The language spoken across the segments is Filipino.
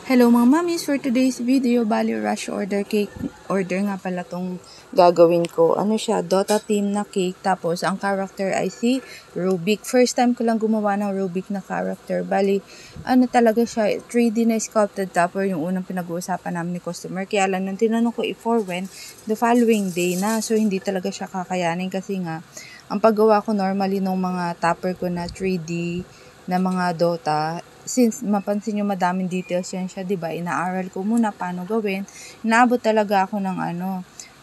Hello mga mamis, for today's video, bali rush order cake. Order nga pala tong gagawin ko. Ano siya, Dota team na cake. Tapos ang character ay si Rubik. First time ko lang gumawa ng Rubik na character. Bali, ano talaga siya, 3D na sculpted topper yung unang pinag-uusapan namin ni customer. Kaya lang nung tinanong ko for when, the following day na. So hindi talaga siya kakayanin kasi nga, ang paggawa ko normally nung mga topper ko na 3D na mga Dota, since mapansin nyo madaming details yan siya, diba, inaaral ko muna paano gawin. Inaabot talaga ako ng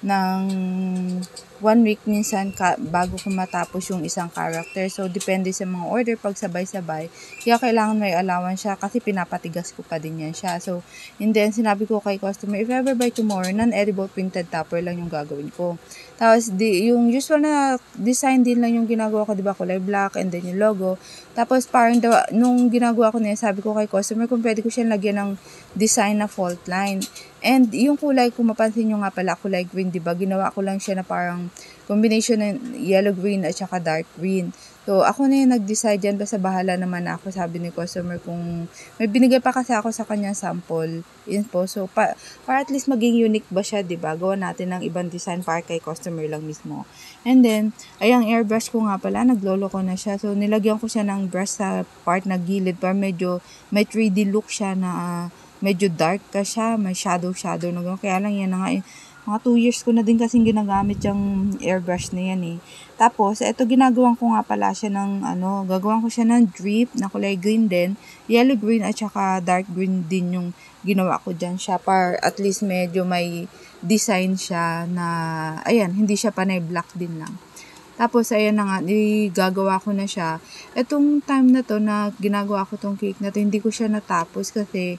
1 week minsan bago ko matapos yung isang character. So, depende sa mga order pag sabay-sabay. Kaya kailangan may allowance siya kasi pinapatigas ko pa din yan siya. So, and then sinabi ko kay customer, if ever by tomorrow, non-edible printed topper lang yung gagawin ko. Tapos, yung usual na design din lang yung ginagawa ko, diba, kulay black and then yung logo. Tapos, parang nung ginagawa ko na yun, sabi ko kay customer kung pwede ko siya lagyan ng design na fault line. And yung kulay, kung mapansin nyo nga pala, kulay green, diba? Ginawa ko lang siya na parang combination ng yellow green at saka dark green. So, ako na yung nag-decide yan, basta bahala naman ako, sabi ni customer, kung may binigay pa kasi ako sa kanya sample info. So, para at least maging unique ba siya, diba? Gawa natin ng ibang design para kay customer lang mismo. And then, ayang airbrush ko nga pala, naglolo ko na siya. So, nilagyan ko siya ng brush sa part na gilid para medyo may 3D look siya na medyo dark ka siya, may shadow na gano'n. Kaya lang yan na nga, mga 2 years ko na din kasing ginagamit yung airbrush na yan eh. Tapos, eto ginagawan ko nga pala siya ng gagawan ko siya ng drip na kulay green din, yellow green at saka dark green din yung ginawa ko dyan siya para at least medyo may design siya na, ayan, hindi siya panay black din lang. Tapos, ayan na nga, gagawa ko na siya. Etong time na to na ginagawa ko tong cake na to, hindi ko siya natapos kasi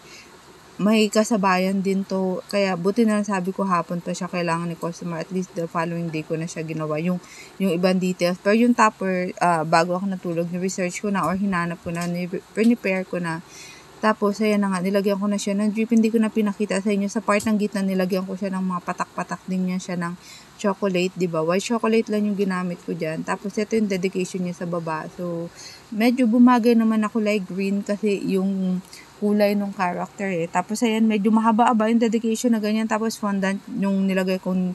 may kasabayan din to. Kaya, buti na lang sabi ko hapon pa siya kailangan ni customer. At least the following day ko na siya ginawa. Yung ibang details. Pero yung topper, bago ako natulog, ni-research ko na or hinanap ko na, ni-prepare ko na. Tapos, ayan na nga, nilagyan ko na siya ng drip. Hindi ko na pinakita sa inyo. Sa part ng gitna, nilagyan ko siya ng mga patak-patak din niya siya ng chocolate, diba? White chocolate lang yung ginamit ko dyan. Tapos, ito yung dedication niya sa baba. So, medyo bumagay naman ako like green kasi yung kulay nung character eh. Tapos, ayan, medyo mahaba-aba yung dedication na ganyan. Tapos, fondant yung nilagay kong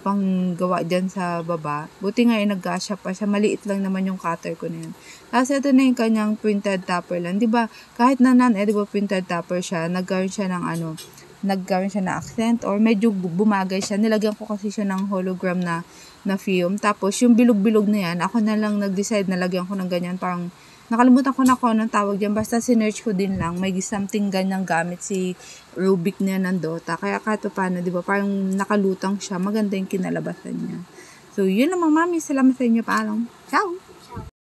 pang gawa dyan sa baba. Buti nga nagkasya pa siya. Maliit lang naman yung cutter ko na yun. Tapos ito na yung kanyang printed topper lang. Diba, kahit na non-edible printed topper siya, nagkaroon siya na accent or medyo bumagay siya. Nilagyan ko kasi siya ng hologram na film. Tapos yung bilog-bilog na yan, ako na lang nag-decide na lagyan ko ng ganyan. Parang nakalimutan ko na kung anong tawag dyan. Basta sinearch ko din lang. May something ganyang gamit si Rubik niya ng Dota. Kaya kahit paano, di ba? Parang nakalutang siya. Maganda yung kinalabasan niya. So, yun lang mga mami. Salamat sa inyo. Paalam. Ciao!